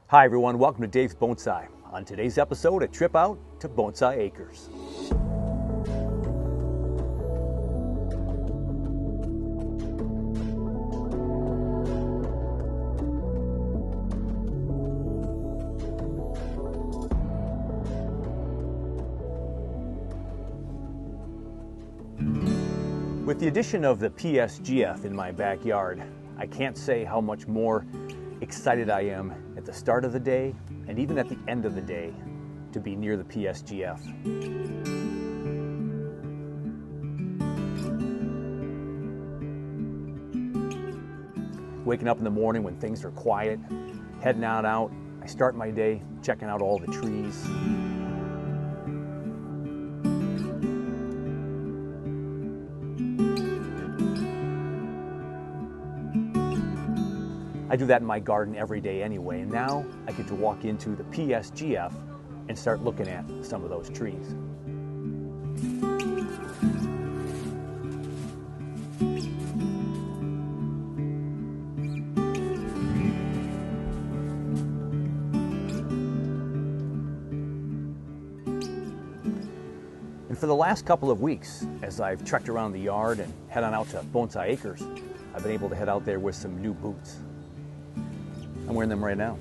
Hi everyone, welcome to Dave's Bonsai. On today's episode, a trip out to Bonsai Acres. With the addition of the PSGF in my backyard, I can't say how much more excited I am at the start of the day and even at the end of the day to be near the PSGF. Waking up in the morning when things are quiet, heading on out, I start my day checking out all the trees. I do that in my garden every day anyway, and now I get to walk into the PSGF and start looking at some of those trees. And for the last couple of weeks, as I've trekked around the yard and head on out to Bonsai Acres, I've been able to head out there with some new boots. I'm wearing them right now.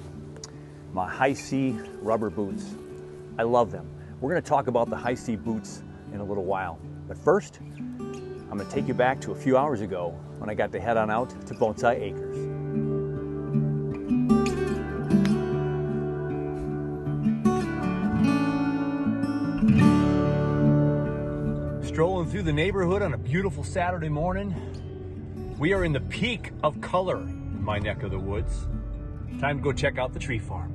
My HISEA rubber boots. I love them. We're going to talk about the HISEA boots in a little while. But first, I'm going to take you back to a few hours ago when I got to head on out to Bonsai Acres. Strolling through the neighborhood on a beautiful Saturday morning. We are in the peak of color in my neck of the woods. Time to go check out the tree farm.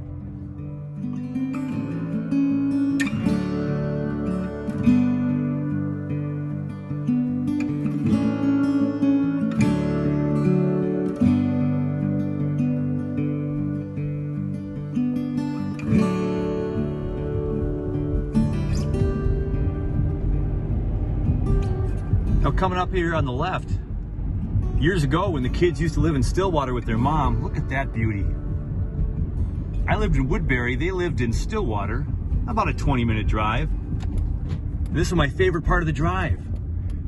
Now coming up here on the left, years ago when the kids used to live in Stillwater with their mom, look at that beauty. I lived in Woodbury, they lived in Stillwater, about a 20-minute drive. This is my favorite part of the drive.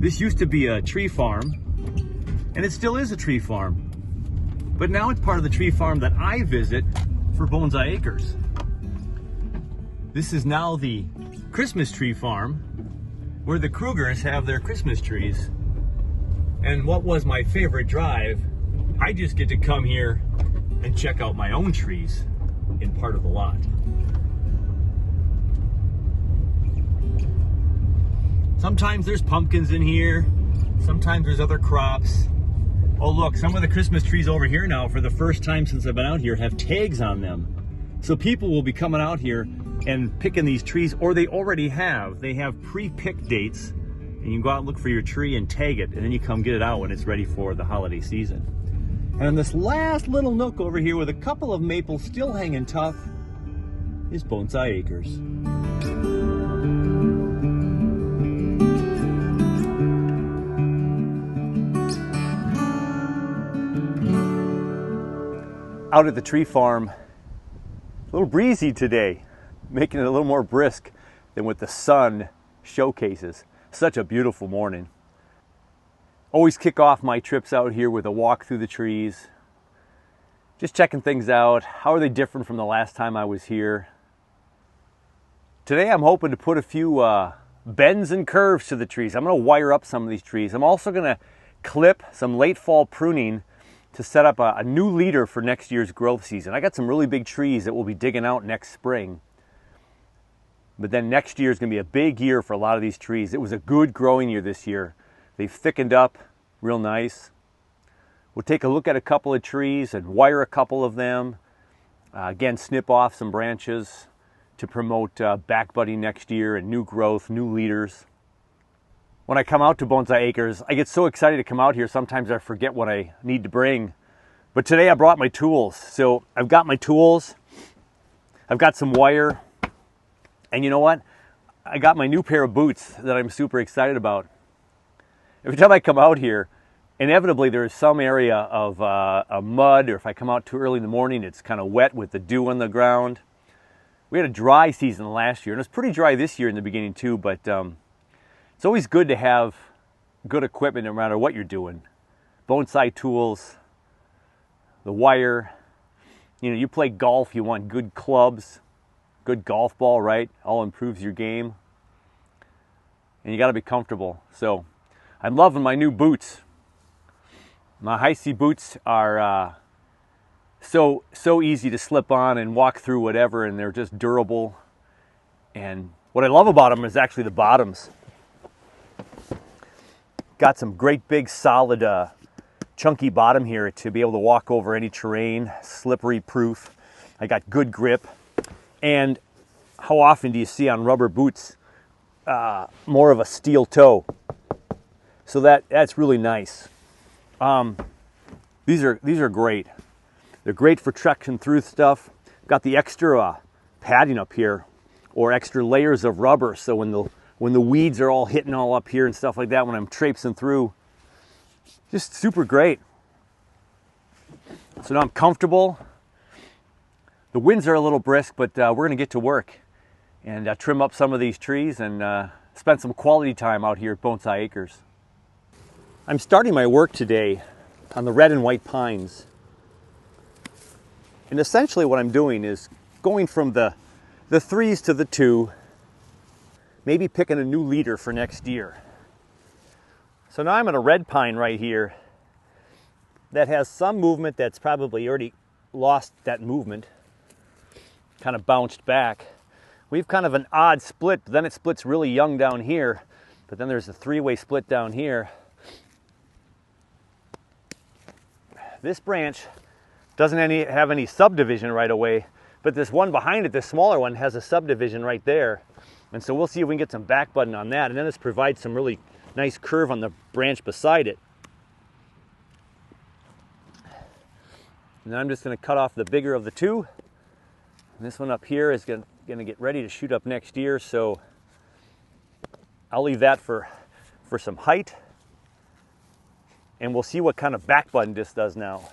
This used to be a tree farm, and it still is a tree farm. But now it's part of the tree farm that I visit for Bonsai Acres. This is now the Christmas tree farm, where the Krugers have their Christmas trees. And what was my favorite drive, I just get to come here and check out my own trees in part of the lot. Sometimes there's pumpkins in here, sometimes there's other crops. Oh look, some of the Christmas trees over here now, for the first time since I've been out here, have tags on them. So people will be coming out here and picking these trees, or they already have. They have pre-picked dates, and you can go out and look for your tree and tag it, and then you come get it out when it's ready for the holiday season. And in this last little nook over here with a couple of maples still hanging tough is Bonsai Acres. Out at the tree farm, a little breezy today, making it a little more brisk than what the sun showcases. Such a beautiful morning. Always kick off my trips out here with a walk through the trees. Just checking things out. How are they different from the last time I was here? Today I'm hoping to put a few bends and curves to the trees. I'm going to wire up some of these trees. I'm also going to clip some late fall pruning to set up a new leader for next year's growth season. I got some really big trees that we'll be digging out next spring. But then next year is going to be a big year for a lot of these trees. It was a good growing year this year. They've thickened up real nice. We'll take a look at a couple of trees and wire a couple of them. Again, snip off some branches to promote back budding next year and new growth, new leaders. When I come out to Bonsai Acres, I get so excited to come out here, sometimes I forget what I need to bring. But today I brought my tools. So I've got my tools, I've got some wire, and you know what? I got my new pair of boots that I'm super excited about. Every time I come out here inevitably there's some area of a mud, or if I come out too early in the morning, it's kind of wet with the dew on the ground. We had a dry season last year, and it was pretty dry this year in the beginning too, but it's always good to have good equipment no matter what you're doing. Bonsai tools, the wire. You know, you play golf, you want good clubs, good golf ball, right? All improves your game. And you got to be comfortable. So I'm loving my new boots. My HISEA boots are so easy to slip on and walk through whatever, and they're just durable. And what I love about them is actually the bottoms. Got some great big solid chunky bottom here to be able to walk over any terrain, slippery proof. I got good grip. And how often do you see on rubber boots more of a steel toe? So that's really nice. These are great. They're great for trekking through stuff. Got the extra padding up here, or extra layers of rubber, so when the weeds are all hitting all up here and stuff like that, when I'm traipsing through, just super great. So now I'm comfortable. The winds are a little brisk, but we're going to get to work and trim up some of these trees and spend some quality time out here at Bonsai Acres. I'm starting my work today on the red and white pines. And essentially what I'm doing is going from the 3s to the 2, maybe picking a new leader for next year. So now I'm at a red pine right here that has some movement that's probably already lost that movement, kind of bounced back. We've kind of an odd split, but then it splits really young down here, but then there's a 3-way split down here. This branch doesn't have any subdivision right away, but this one behind it, this smaller one, has a subdivision right there. And so we'll see if we can get some back budding on that, and then this provides some really nice curve on the branch beside it. And then I'm just going to cut off the bigger of the 2. And this one up here is going to get ready to shoot up next year, so I'll leave that for some height. And we'll see what kind of back button this does now.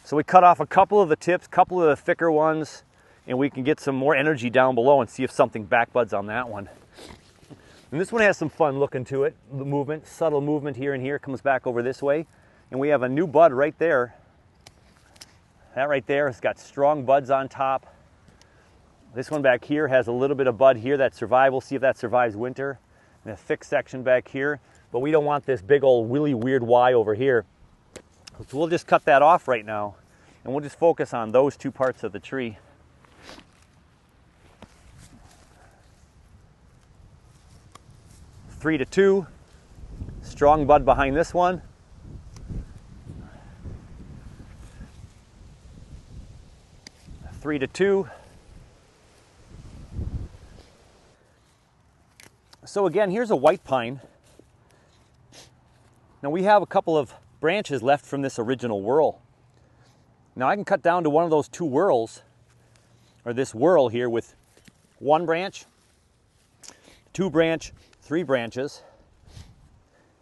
So we cut off a couple of the tips, couple of the thicker ones, and we can get some more energy down below and see if something back buds on that one. And this one has some fun looking to it. The movement, subtle movement here and here, comes back over this way. And we have a new bud right there. That right there has got strong buds on top. This one back here has a little bit of bud here that survives. We'll see if that survives winter. And a thick section back here. But we don't want this big old really weird Y over here. So we'll just cut that off right now, and we'll just focus on those 2 parts of the tree. Three to 2, strong bud behind this one. Three to 2. So again, here's a white pine. Now we have a couple of branches left from this original whorl. Now I can cut down to one of those 2 whorls, or this whorl here, with 1 branch, 2 branch, 3 branches.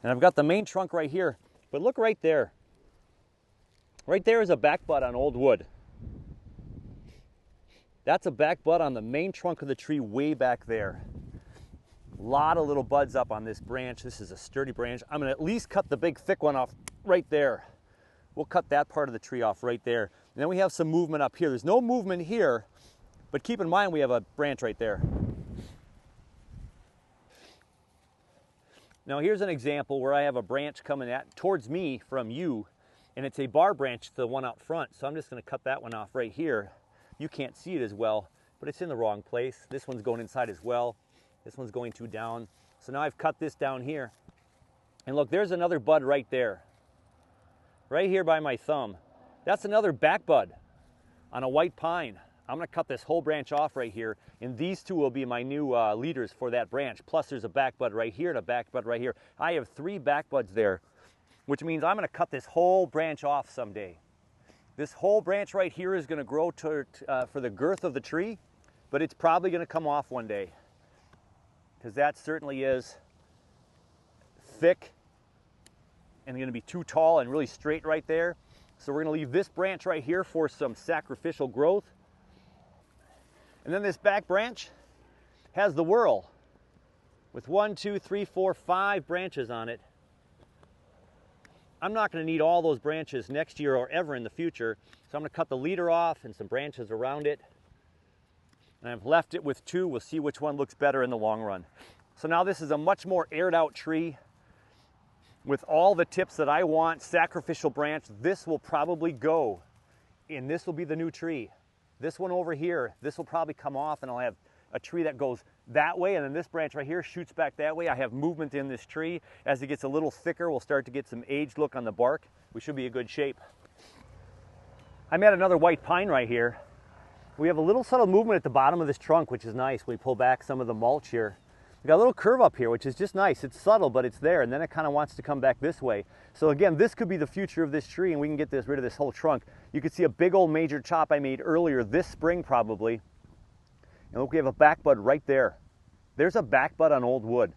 And I've got the main trunk right here, but look right there. Right there is a back bud on old wood. That's a back bud on the main trunk of the tree way back there. A lot of little buds up on this branch. This is a sturdy branch. I'm going to at least cut the big thick one off right there. We'll cut that part of the tree off right there. And then we have some movement up here. There's no movement here, but keep in mind we have a branch right there. Now here's an example where I have a branch coming towards me from you, and it's a bar branch to the one out front. So I'm just going to cut that one off right here. You can't see it as well, but it's in the wrong place. This one's going inside as well. This one's going too down. So now I've cut this down here. And look, there's another bud right there. Right here by my thumb. That's another back bud on a white pine. I'm going to cut this whole branch off right here, and these 2 will be my new leaders for that branch. Plus there's a back bud right here and a back bud right here. I have 3 back buds there, which means I'm going to cut this whole branch off someday. This whole branch right here is going to grow for the girth of the tree, but it's probably going to come off one day, because that certainly is thick and going to be too tall and really straight right there. So we're going to leave this branch right here for some sacrificial growth. And then this back branch has the whorl with 1, 2, 3, 4, 5 branches on it. I'm not going to need all those branches next year or ever in the future, so I'm going to cut the leader off and some branches around it. And I've left it with 2. We'll see which one looks better in the long run. So now this is a much more aired out tree with all the tips that I want. Sacrificial branch, this will probably go, and this will be the new tree. This one over here, this will probably come off, and I'll have a tree that goes that way, and then this branch right here shoots back that way. I have movement in this tree. As it gets a little thicker, we'll start to get some aged look on the bark. We should be in good shape. I'm at another white pine right here. We have a little subtle movement at the bottom of this trunk, which is nice. We pull back some of the mulch here. We got a little curve up here, which is just nice. It's subtle, but it's there, and then it kind of wants to come back this way. So again, this could be the future of this tree, and we can get rid of this whole trunk. You can see a big old major chop I made earlier this spring probably. And look, we have a back bud right there. There's a back bud on old wood.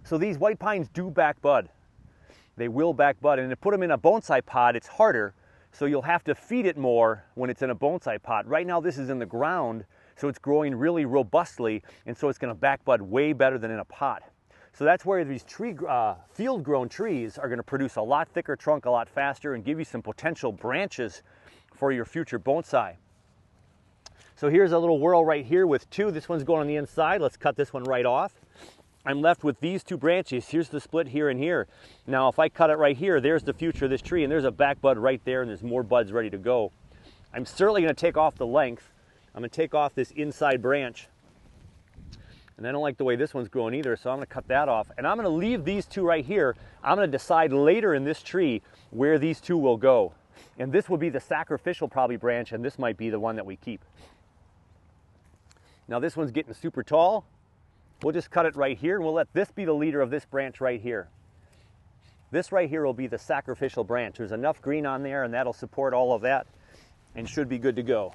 So these white pines do back bud. They will back bud, and to put them in a bonsai pod, it's harder, so you'll have to feed it more when it's in a bonsai pot. Right now this is in the ground, so it's growing really robustly, and so it's going to back bud way better than in a pot. So that's where these field-grown trees are going to produce a lot thicker trunk a lot faster and give you some potential branches for your future bonsai. So here's a little whorl right here with 2. This one's going on the inside. Let's cut this one right off. I'm left with these 2 branches. Here's the split here and here. Now if I cut it right here, there's the future of this tree, and there's a back bud right there, and there's more buds ready to go. I'm certainly going to take off the length. I'm going to take off this inside branch. And I don't like the way this one's growing either, so I'm going to cut that off. And I'm going to leave these 2 right here. I'm going to decide later in this tree where these 2 will go. And this will be the sacrificial probably branch, and this might be the one that we keep. Now this one's getting super tall. We'll just cut it right here, and we'll let this be the leader of this branch right here. This right here will be the sacrificial branch. There's enough green on there, and that'll support all of that and should be good to go.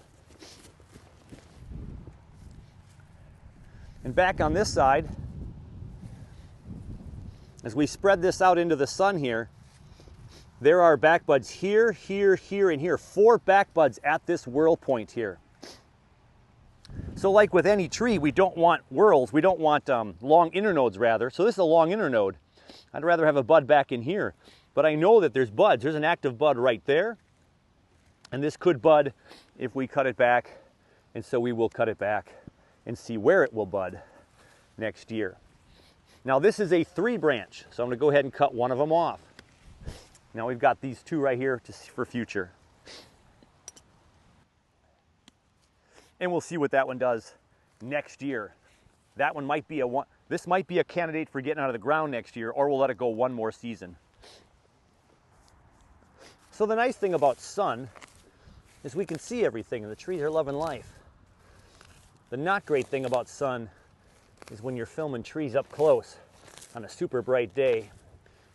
And back on this side, as we spread this out into the sun here, there are back buds here, here, here, and here. 4 back buds at this whorl point here. So like with any tree, we don't want whorls, we don't want long internodes rather. So this is a long internode. I'd rather have a bud back in here. But I know that there's buds. There's an active bud right there. And this could bud if we cut it back. And so we will cut it back and see where it will bud next year. Now this is a 3 branch. So I'm going to go ahead and cut one of them off. Now we've got these 2 right here for future. And we'll see what that one does next year. That one might be this might be a candidate for getting out of the ground next year, or we'll let it go one more season. So the nice thing about sun is we can see everything, and the trees are loving life. The not great thing about sun is when you're filming trees up close on a super bright day.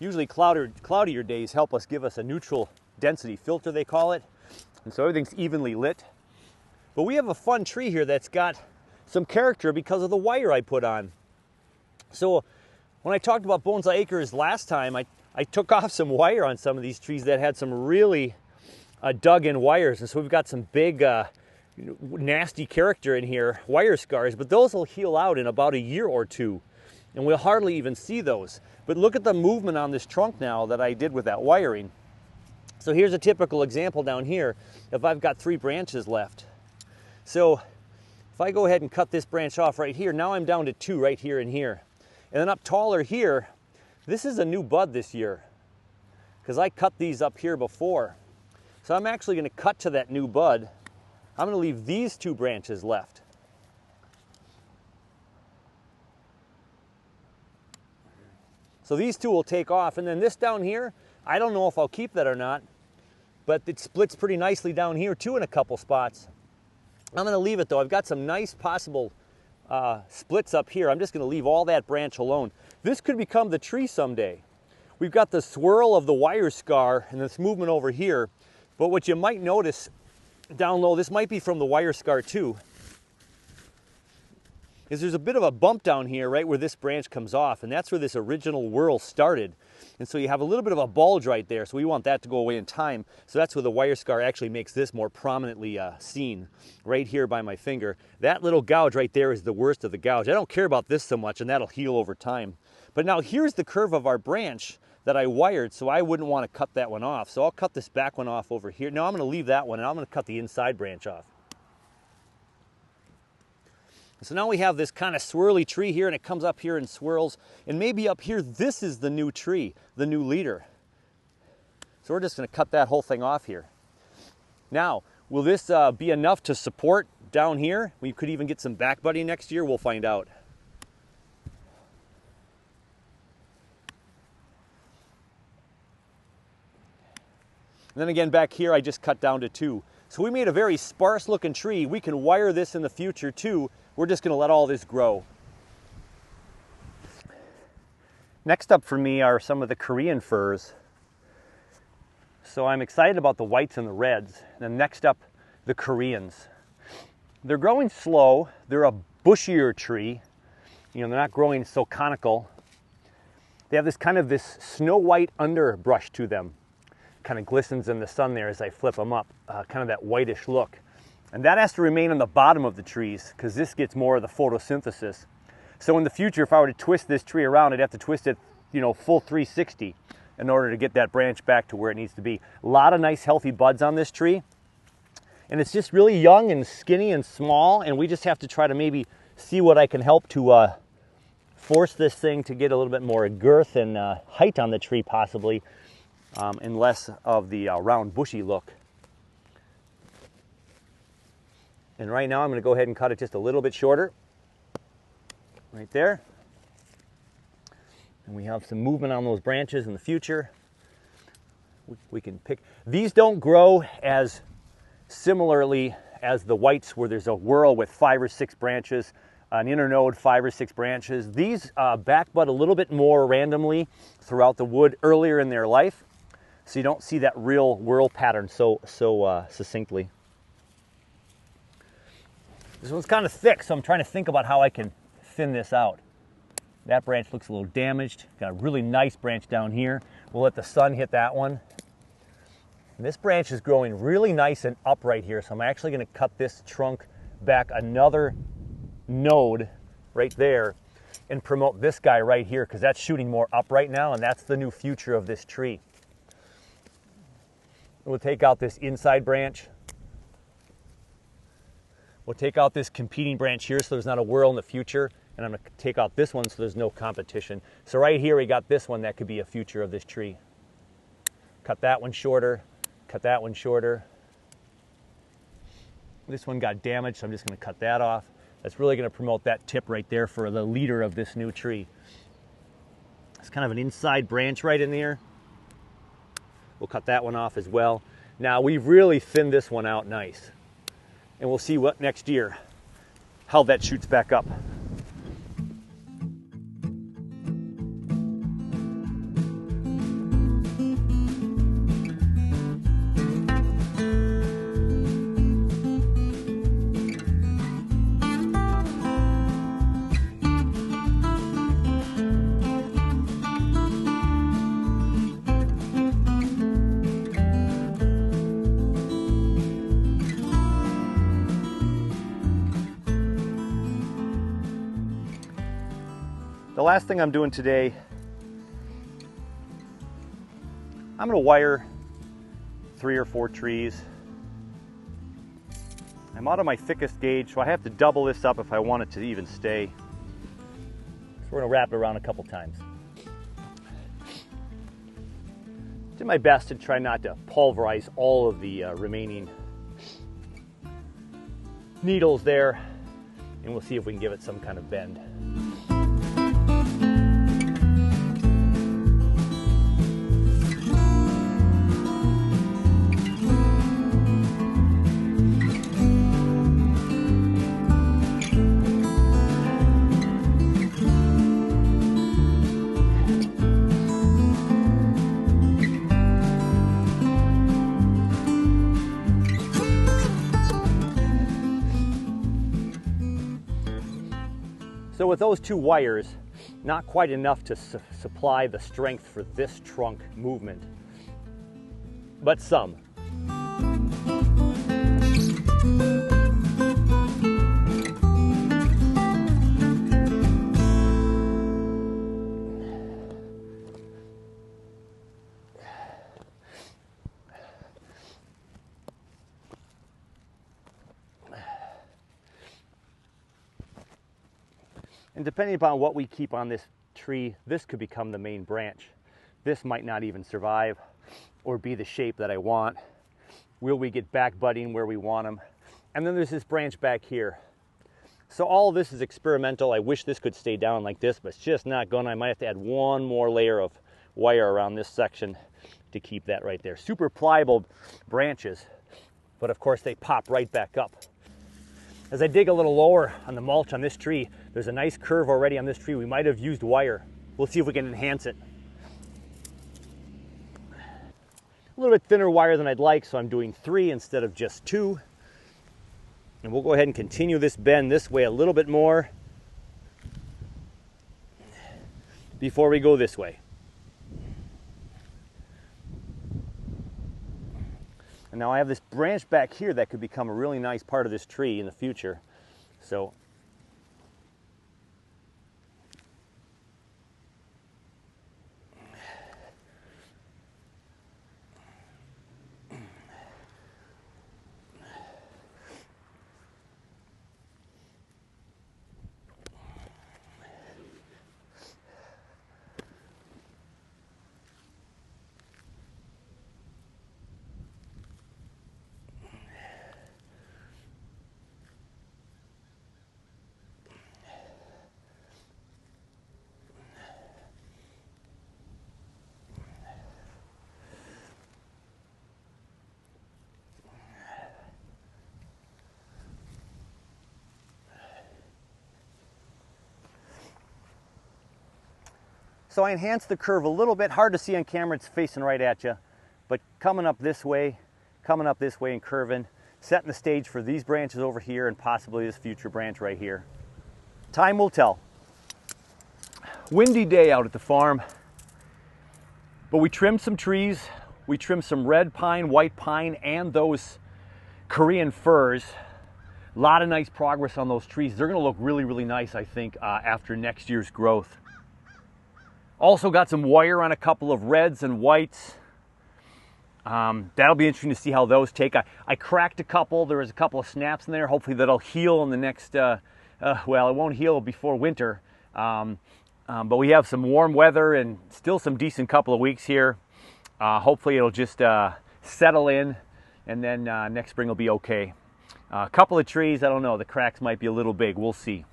Usually cloudier days help us give us a neutral density filter, they call it, and so everything's evenly lit. But we have a fun tree here that's got some character because of the wire I put on. So when I talked about Bonsai Acres last time, I took off some wire on some of these trees that had some really dug in wires. And so we've got some big nasty character in here, wire scars, but those will heal out in about a year or 2. And we'll hardly even see those. But look at the movement on this trunk now that I did with that wiring. So here's a typical example down here if I've got 3 branches left. So if I go ahead and cut this branch off right here, now I'm down to 2 right here and here. And then up taller here, this is a new bud this year because I cut these up here before. So I'm actually going to cut to that new bud. I'm going to leave these 2 branches left. So these 2 will take off, and then this down here, I don't know if I'll keep that or not, but it splits pretty nicely down here too in a couple spots. I'm going to leave it though. I've got some nice possible splits up here. I'm just going to leave all that branch alone. This could become the tree someday. We've got the swirl of the wire scar and this movement over here, but what you might notice down low, this might be from the wire scar too, is there's a bit of a bump down here right where this branch comes off, and that's where this original whorl started. And so you have a little bit of a bulge right there, so we want that to go away in time. So that's where the wire scar actually makes this more prominently seen, right here by my finger. That little gouge right there is the worst of the gouge. I don't care about this so much, and that'll heal over time. But now here's the curve of our branch that I wired, so I wouldn't want to cut that one off. So I'll cut this back one off over here. No, I'm going to leave that one, and I'm going to cut the inside branch off. So now we have this kind of swirly tree here, and it comes up here and swirls. And maybe up here, this is the new tree, the new leader. So we're just going to cut that whole thing off here. Now, will this be enough to support down here? We could even get some back budding next year. We'll find out. And then again, back here, I just cut down to 2. So we made a very sparse looking tree. We can wire this in the future too. We're just going to let all this grow. Next up for me are some of the Korean firs. So I'm excited about the whites and the reds. And then next up, the Koreans. They're growing slow. They're a bushier tree. You know, they're not growing so conical. They have this kind of this snow white underbrush to them. Kind of glistens in the sun there as I flip them up. Kind of that whitish look. And that has to remain on the bottom of the trees because this gets more of the photosynthesis. So in the future, if I were to twist this tree around, I'd have to twist it, you know, full 360 in order to get that branch back to where it needs to be. A lot of nice healthy buds on this tree. And it's just really young and skinny and small, and we just have to try to maybe see what I can help to force this thing to get a little bit more girth and height on the tree possibly, and less of the round bushy look. And right now I'm going to go ahead and cut it just a little bit shorter, right there. And we have some movement on those branches in the future. We can pick. These don't grow as similarly as the whites where there's a whorl with 5 or 6 branches, an internode 5 or 6 branches. These backbud a little bit more randomly throughout the wood earlier in their life, so you don't see that real whorl pattern so succinctly. This one's kind of thick, so I'm trying to think about how I can thin this out. That branch looks a little damaged. Got a really nice branch down here. We'll let the sun hit that one. And this branch is growing really nice and upright here, so I'm actually going to cut this trunk back another node right there and promote this guy right here because that's shooting more upright now, and that's the new future of this tree. We'll take out this inside branch. We'll take out this competing branch here so there's not a whorl in the future, and I'm going to take out this one so there's no competition. So right here we got this one that could be a future of this tree. Cut that one shorter, cut that one shorter. This one got damaged, so I'm just going to cut that off. That's really going to promote that tip right there for the leader of this new tree. It's kind of an inside branch right in there. We'll cut that one off as well. Now we've really thinned this one out nice. And we'll see what next year, how that shoots back up. The last thing I'm doing today, I'm going to wire 3 or 4 trees. I'm out of my thickest gauge, so I have to double this up if I want it to even stay. So we're going to wrap it around a couple times. Did my best to try not to pulverize all of the remaining needles there, and we'll see if we can give it some kind of bend. So with those two wires, not quite enough to supply the strength for this trunk movement, but some. And depending upon what we keep on this tree, this could become the main branch. This might not even survive or be the shape that I want. Will we get back budding where we want them? And then there's this branch back here. So all of this is experimental. I wish this could stay down like this, but it's just not gonna. I might have to add one more layer of wire around this section to keep that right there. Super pliable branches, but of course they pop right back up. As I dig a little lower on the mulch on this tree, there's a nice curve already on this tree. We might have used wire. We'll see if we can enhance it. A little bit thinner wire than I'd like, so I'm doing 3 instead of just 2. And we'll go ahead and continue this bend this way a little bit more before we go this way. And now I have this branch back here that could become a really nice part of this tree in the future. So So I enhanced the curve a little bit. Hard to see on camera, it's facing right at you. But coming up this way and curving, setting the stage for these branches over here and possibly this future branch right here. Time will tell. Windy day out at the farm, but we trimmed some trees. We trimmed some red pine, white pine, and those Korean firs. A lot of nice progress on those trees. They're gonna look really, really nice, I think, after next year's growth. Also got some wire on a couple of reds and whites. That'll be interesting to see how those take. I cracked a couple. There was a couple of snaps in there. Hopefully that'll heal in the next, well, it won't heal before winter. But we have some warm weather and still some decent couple of weeks here. Hopefully it'll just settle in, and then next spring will be okay. A couple of trees, I don't know, the cracks might be a little big. We'll see.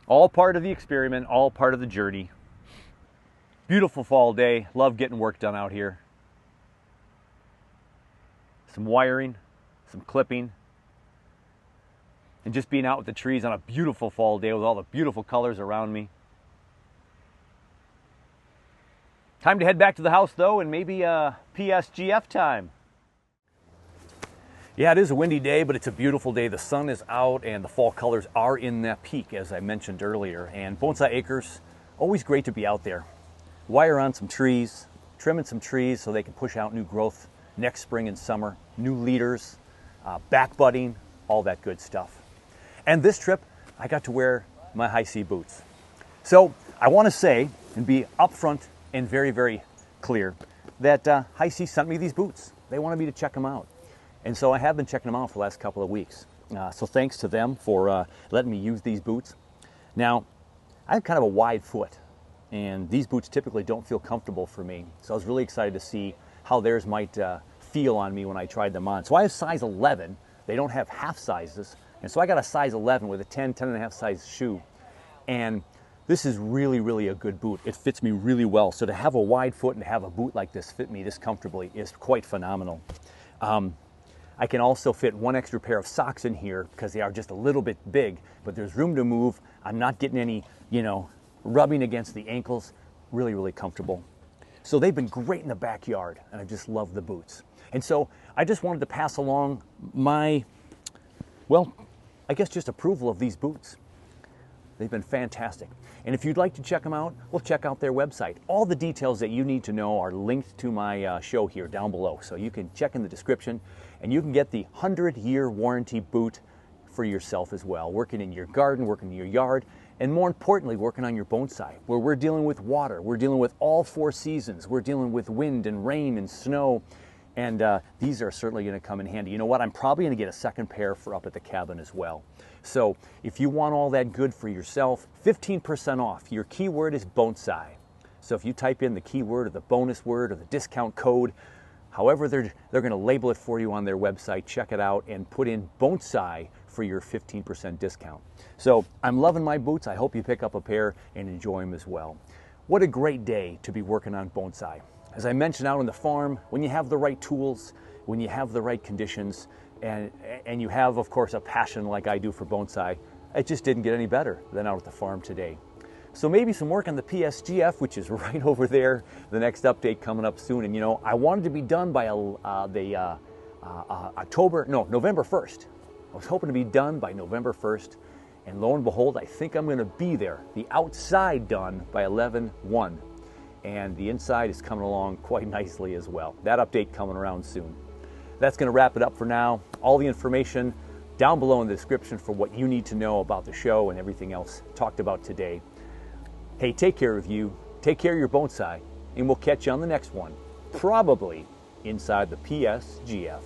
All part of the experiment, all part of the journey. Beautiful fall day. Love getting work done out here. Some wiring, some clipping, and just being out with the trees on a beautiful fall day with all the beautiful colors around me. Time to head back to the house though, and maybe PSGF time. Yeah, it is a windy day, but it's a beautiful day. The sun is out and the fall colors are in that peak, as I mentioned earlier. And Bonsai Acres, always great to be out there. Wire on some trees, trimming some trees so they can push out new growth next spring and summer, new leaders, back budding, all that good stuff. And this trip, I got to wear my HISEA boots. So I want to say and be upfront and very, very clear that HISEA sent me these boots. They wanted me to check them out. And so I have been checking them out for the last couple of weeks. So thanks to them for letting me use these boots. Now, I have kind of a wide foot, and these boots typically don't feel comfortable for me. So I was really excited to see how theirs might feel on me when I tried them on. So I have size 11. They don't have half sizes. And so I got a size 11 with a 10 and a half size shoe. And this is really, really a good boot. It fits me really well. So to have a wide foot and to have a boot like this fit me this comfortably is quite phenomenal. I can also fit one extra pair of socks in here because they are just a little bit big, but there's room to move. I'm not getting any, rubbing against the ankles. Really, really comfortable. So they've been great in the backyard, and I just love the boots. And so I just wanted to pass along my, well, I guess just approval of these boots. They've been fantastic. And if you'd like to check them out, well, check out their website. All the details that you need to know are linked to my show here down below. So you can check in the description, and you can get the 100-year warranty boot for yourself as well, working in your garden, working in your yard, and more importantly, working on your bonsai, where we're dealing with water, we're dealing with all 4 seasons, we're dealing with wind and rain and snow, and these are certainly going to come in handy. You know what? I'm probably going to get a second pair for up at the cabin as well. So if you want all that good for yourself, 15% off. Your keyword is bonsai. So if you type in the keyword or the bonus word or the discount code, however they're going to label it for you on their website, check it out and put in bonsai for your 15% discount. So I'm loving my boots. I hope you pick up a pair and enjoy them as well. What a great day to be working on bonsai. As I mentioned, out on the farm, when you have the right tools, when you have the right conditions, and you have, of course, a passion like I do for bonsai, it just didn't get any better than out at the farm today. So maybe some work on the PSGF, which is right over there, the next update coming up soon. And you know, I wanted to be done by November 1st. I was hoping to be done by November 1st. And lo and behold, I think I'm going to be there. The outside done by 11/1. And the inside is coming along quite nicely as well. That update coming around soon. That's going to wrap it up for now. All the information down below in the description for what you need to know about the show and everything else talked about today. Hey, take care of you, take care of your bonsai, and we'll catch you on the next one, probably inside the PSGF.